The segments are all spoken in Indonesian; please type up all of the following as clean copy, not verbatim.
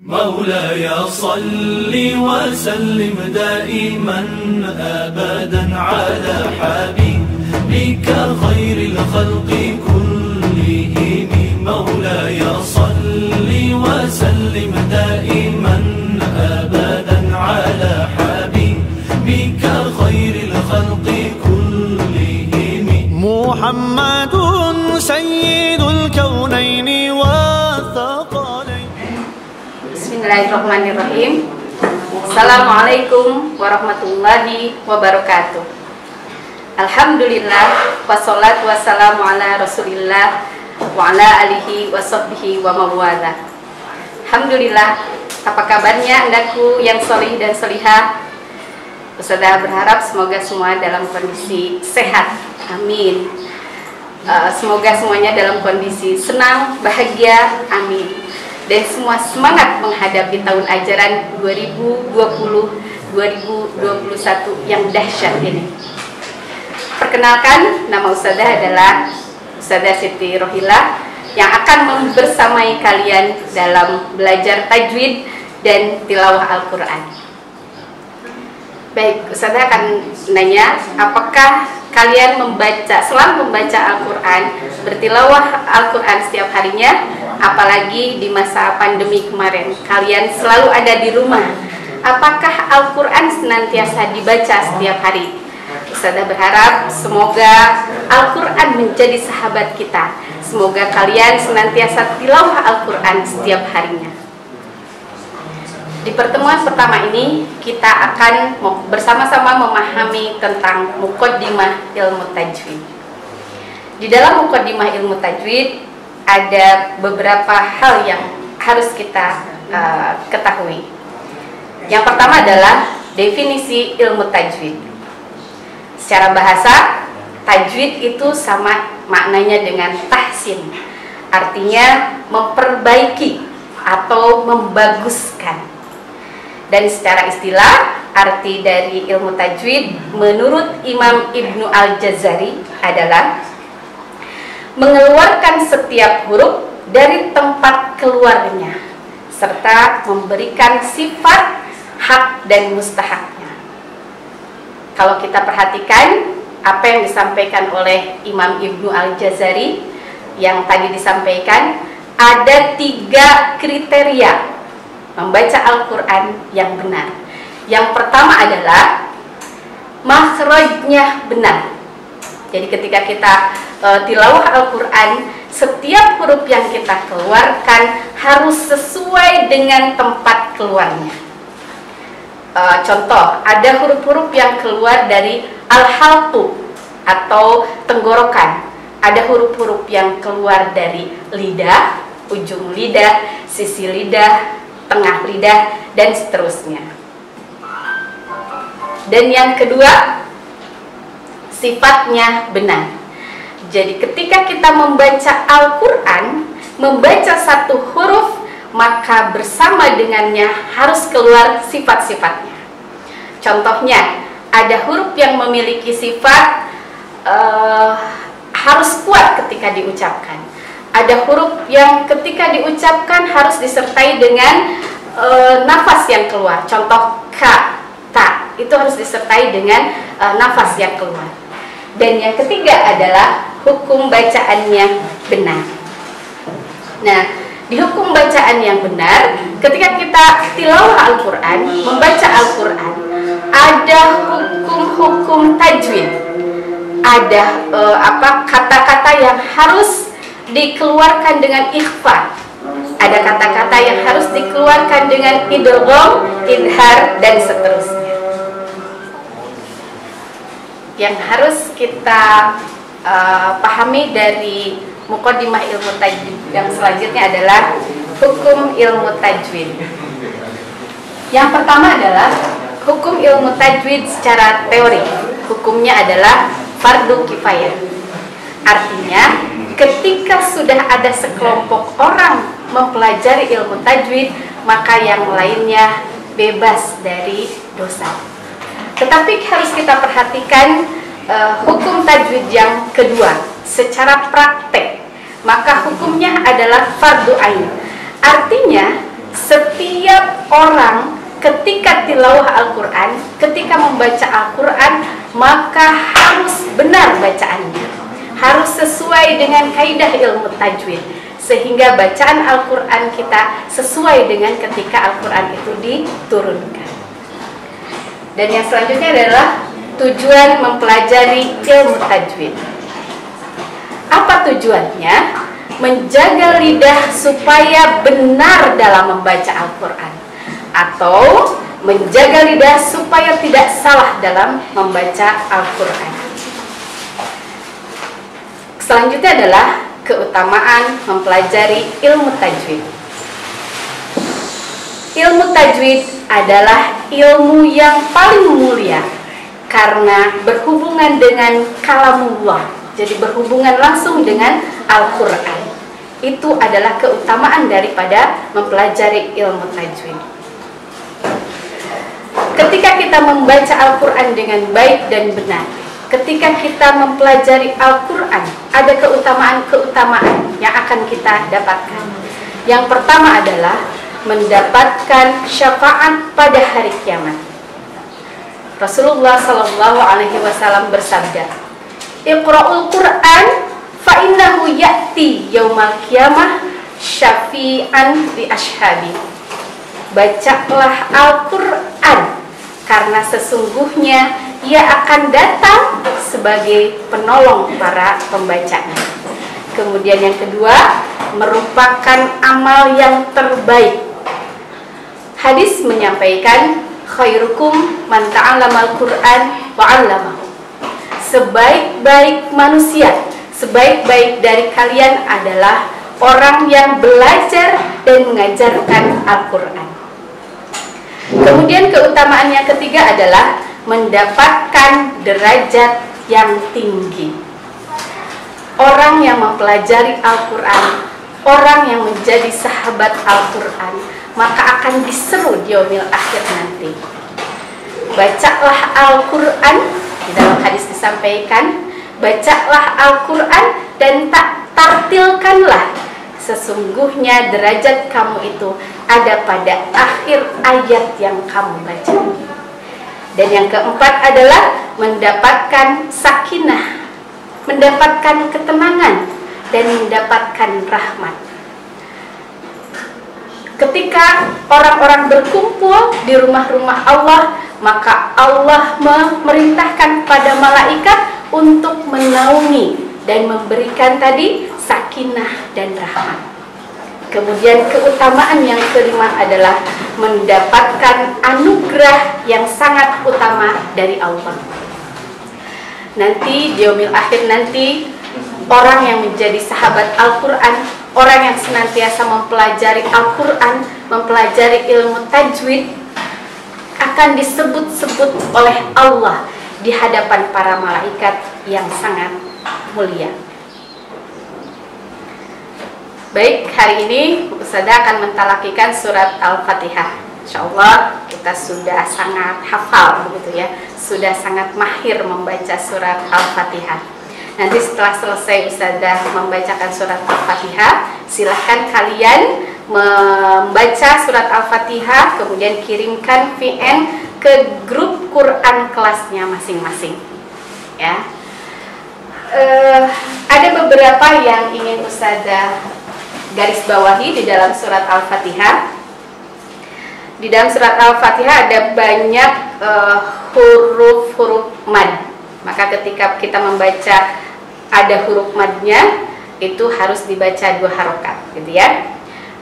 مولاي صل وسلم دائما أبدا على حبيبك خير الخلق كلهم مولاي صل وسلم دائما أبدا على حبيبك خير الخلق كلهم محمد سيد الكونين والثقلين. Bismillahirrahmanirrahim. Assalamualaikum warahmatullahi wabarakatuh. Alhamdulillah, wassalatu wassalamu ala rasulillah wa ala alihi wa sahbihi wa mawala. Alhamdulillah, apa kabarnya andaku yang solih dan solihah? Ustazah berharap semoga semua dalam kondisi sehat, amin. Semoga semuanya dalam kondisi senang, bahagia, amin. Dan semua semangat menghadapi tahun ajaran 2020-2021 yang dahsyat ini. Perkenalkan, nama Ustazah adalah Ustazah Siti Rohilah yang akan bersamai kalian dalam belajar tajwid dan tilawah Al-Quran. Baik, Ustazah akan nanya, apakah kalian selalu membaca Al-Quran, bertilawah Al-Quran setiap harinya? Apalagi di masa pandemi kemarin, kalian selalu ada di rumah. Apakah Al-Quran senantiasa dibaca setiap hari? Ustazah berharap semoga Al-Quran menjadi sahabat kita. Semoga kalian senantiasa tilawah Al-Quran setiap harinya. Di pertemuan pertama ini, kita akan bersama-sama memahami tentang muqaddimah ilmu tajwid. Di dalam muqaddimah ilmu tajwid, ada beberapa hal yang harus kita ketahui. Yang pertama adalah definisi ilmu tajwid. Secara bahasa, tajwid itu sama maknanya dengan tahsin, artinya memperbaiki atau membaguskan. Dan secara istilah, arti dari ilmu tajwid menurut Imam Ibnu Al-Jazari adalah mengeluarkan setiap huruf dari tempat keluarnya serta memberikan sifat hak dan mustahaknya. Kalau kita perhatikan apa yang disampaikan oleh Imam Ibnu Al-Jazari yang tadi disampaikan, ada 3 kriteria membaca Al-Quran yang benar. Yang pertama adalah makhrajnya benar. Jadi ketika kita tilawah Al-Quran, setiap huruf yang kita keluarkan harus sesuai dengan tempat keluarnya. Contoh, ada huruf-huruf yang keluar dari al-halqu atau tenggorokan. Ada huruf-huruf yang keluar dari lidah, ujung lidah, sisi lidah, tengah lidah, dan seterusnya. Dan yang kedua, sifatnya benar. Jadi ketika kita membaca Al-Quran, membaca satu huruf, maka bersama dengannya harus keluar sifat-sifatnya. Contohnya, ada huruf yang memiliki sifat harus kuat ketika diucapkan. Ada huruf yang ketika diucapkan harus disertai dengan nafas yang keluar. Contoh ka, ta, itu harus disertai dengan nafas yang keluar. Dan yang ketiga adalah hukum bacaannya benar. Nah, di hukum bacaan yang benar, ketika kita tilawah Al-Quran, membaca Al-Quran, ada hukum-hukum tajwid. Ada kata-kata yang harus dikeluarkan dengan ikhfa. Ada kata-kata yang harus dikeluarkan dengan idgham, idhar, dan seterusnya. Yang harus kita pahami dari muqaddimah ilmu tajwid yang selanjutnya adalah hukum ilmu tajwid. Yang pertama adalah hukum ilmu tajwid secara teori. Hukumnya adalah fardu kifayah. Artinya, ketika sudah ada sekelompok orang mempelajari ilmu tajwid, maka yang lainnya bebas dari dosa. Tetapi harus kita perhatikan hukum tajwid yang kedua, secara praktek, maka hukumnya adalah fardu ain. Artinya, setiap orang ketika tilawah Al-Quran, ketika membaca Al-Quran, maka harus benar bacaannya, harus sesuai dengan kaidah ilmu tajwid, sehingga bacaan Al-Quran kita sesuai dengan ketika Al-Quran itu diturunkan. Dan yang selanjutnya adalah tujuan mempelajari ilmu tajwid. Apa tujuannya? Menjaga lidah supaya benar dalam membaca Al-Quran, atau menjaga lidah supaya tidak salah dalam membaca Al-Quran. Selanjutnya adalah keutamaan mempelajari ilmu tajwid. Ilmu tajwid adalah ilmu yang paling mulia karena berhubungan dengan kalamullah, jadi berhubungan langsung dengan Al-Quran. Itu adalah keutamaan daripada mempelajari ilmu tajwid. Ketika kita membaca Al-Quran dengan baik dan benar, ketika kita mempelajari Al-Quran, ada keutamaan-keutamaan yang akan kita dapatkan. Yang pertama adalah mendapatkan syafaat pada hari kiamat. Rasulullah SAW bersabda, "Iqra'ul Qur'an fa innahu ya'ti yaumal qiyamah syafi'an li ashabi." Bacalah Al-Quran, karena sesungguhnya ia akan datang sebagai penolong para pembacanya. Kemudian yang kedua, merupakan amal yang terbaik. Hadis menyampaikan, khairukum man ta'allamal Qur'an wa 'allamahu. Sebaik-baik manusia, sebaik-baik dari kalian adalah orang yang belajar dan mengajarkan Al-Quran. Kemudian keutamaan yang ketiga adalah mendapatkan derajat yang tinggi. Orang yang mempelajari Al-Quran, orang yang menjadi sahabat Al-Quran, maka akan diseru di yaumil akhir nanti. Bacalah Al-Quran, di dalam hadis disampaikan, bacalah Al-Quran dan tartilkanlah, sesungguhnya derajat kamu itu ada pada akhir ayat yang kamu baca. Dan yang keempat adalah mendapatkan sakinah, mendapatkan ketenangan, dan mendapatkan rahmat. Ketika orang-orang berkumpul di rumah-rumah Allah, maka Allah memerintahkan pada malaikat untuk menaungi dan memberikan tadi sakinah dan rahmat. Kemudian keutamaan yang kelima adalah mendapatkan anugerah yang sangat utama dari Allah. Nanti di yaumil akhir nanti, orang yang menjadi sahabat Al-Quran, orang yang senantiasa mempelajari Al-Quran, mempelajari ilmu tajwid, akan disebut-sebut oleh Allah di hadapan para malaikat yang sangat mulia. Baik, hari ini Ustazah akan mentalakikan surat Al-Fatihah. InsyaAllah kita sudah sangat hafal begitu ya, sudah sangat mahir membaca surat Al-Fatihah. Nanti setelah selesai Ustazah membacakan surat Al-Fatihah, silahkan kalian membaca surat Al-Fatihah, kemudian kirimkan VN ke grup Quran kelasnya masing-masing. Ya, ada beberapa yang ingin Ustazah garis bawahi di dalam surat Al-Fatihah. Di dalam surat Al-Fatihah ada banyak huruf-huruf mad. Maka ketika kita membaca ada huruf madnya, itu harus dibaca 2 harokat, gitu ya.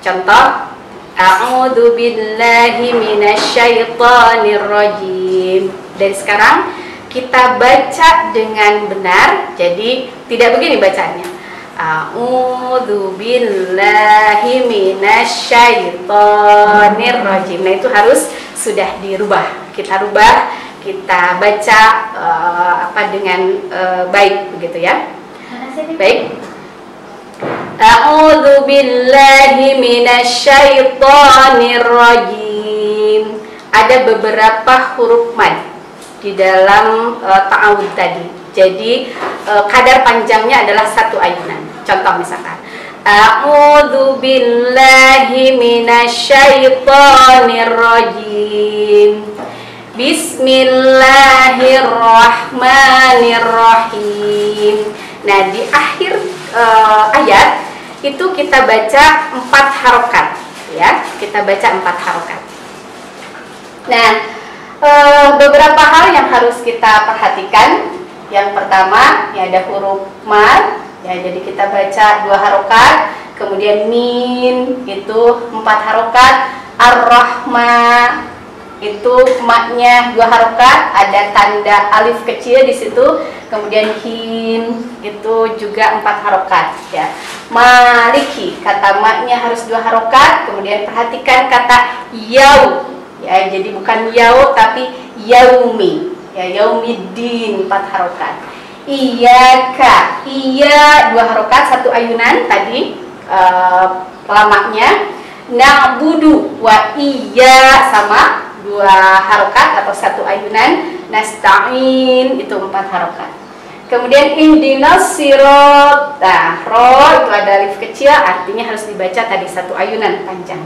Contoh, a'udzu billahi minasyaitonir rajim. Dan sekarang kita baca dengan benar. Jadi tidak begini bacaannya. A'udzu billahi minasyaitonir rajim. Nah, itu harus sudah dirubah. Kita rubah, kita baca dengan baik begitu ya. Baik. A'udzu billahi minasyaitonir rajim. Ada beberapa huruf mad di dalam ta'awudz tadi. Jadi kadar panjangnya adalah 1 ayunan. Contoh misalkan A'udzu billahi minasyaitonir rajim. Bismillahirrahmanirrahim. Nah, di akhir ayat itu kita baca 4 harokat, ya. Kita baca 4 harokat. Nah, beberapa hal yang harus kita perhatikan. Yang pertama, ya ada huruf mad, ya, jadi kita baca 2 harokat. Kemudian min itu 4 harokat. Ar-Rahma itu maknya 2 harokat, ada tanda alif kecil di situ. Kemudian him itu juga 4 harokat, ya. Maliki, kata maknya harus 2 harokat. Kemudian perhatikan kata yau, ya, jadi bukan yau tapi yaumi, ya, yaumiddin 4 harokat. Iyaka, iya 2 harokat, 1 ayunan tadi lamaknya. Na'budu wa iya sama 2 harokat atau 1 ayunan. Nasta'in itu 4 harokat. Kemudian ihdinas sirat, nah, ro itu ada alif kecil, artinya harus dibaca tadi 1 ayunan panjang.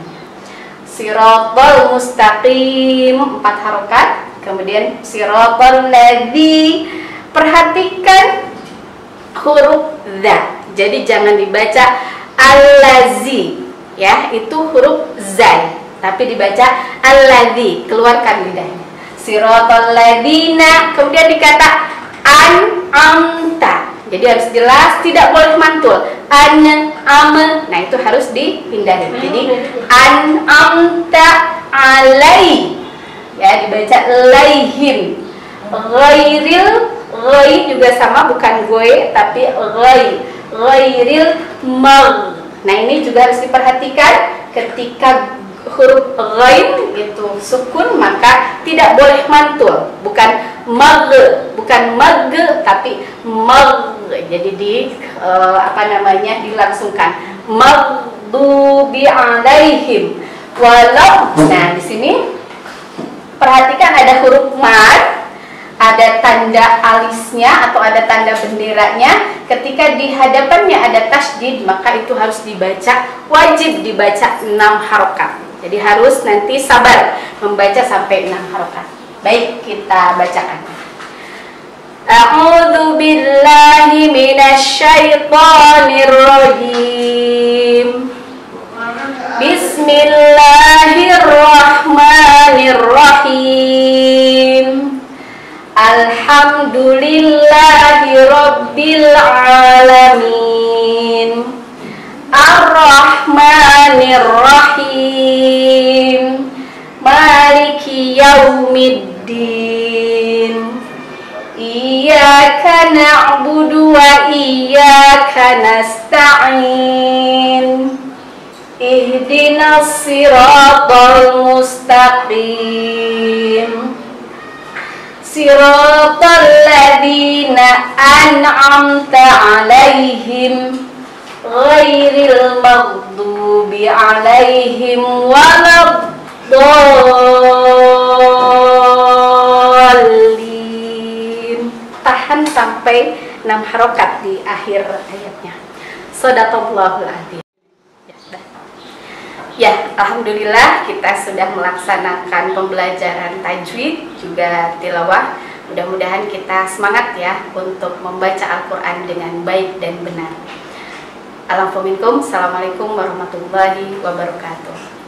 Siratal mustaqim 4 harokat. Kemudian siratal ladzi, perhatikan huruf za, jadi jangan dibaca allazi, ya, itu huruf zai, tapi dibaca alladzi, keluarkan lidahnya. Siratal ladzina, kemudian dikata an'amta, jadi harus jelas, tidak boleh mantul. Nah itu harus dihindari. Jadi an'amta alai, ya, dibaca laihim. Ghairil, ghai juga sama, bukan gue tapi ghai. Ghairil mag. Nah ini juga harus diperhatikan, ketika huruf ghain itu sukun maka tidak boleh mantul, bukan mag, tapi mag, jadi dilangsungkan. Maghdubi alaihim walau. Nah di sini perhatikan ada huruf mad, ada tanda alisnya atau ada tanda benderanya. Ketika di hadapannya ada tasydid, maka itu harus dibaca, wajib dibaca 6 harokat. Jadi harus nanti sabar membaca sampai 6 harokat. Baik, kita bacakan. A'udzu billahi minasyaitonir rajim. Bismillahirrahmanirrahim. Alhamdulillahi rabbil alamin. Ar-Rahmanir-Rahim. Maliki yaumiddin. Iyyaka na'budu wa iyyaka nasta'in. Ihdinas siratal mustaqim. Siratal ladzina an'amta 'alaihim ghairil maghdubi 'alaihim waladdallin. Tahan sampai 6 harokat di akhir ayatnya. Shadaqallahul adzim. Ya, alhamdulillah kita sudah melaksanakan pembelajaran tajwid juga tilawah. Mudah-mudahan kita semangat ya untuk membaca Al-Quran dengan baik dan benar. Assalamualaikum warahmatullahi wabarakatuh.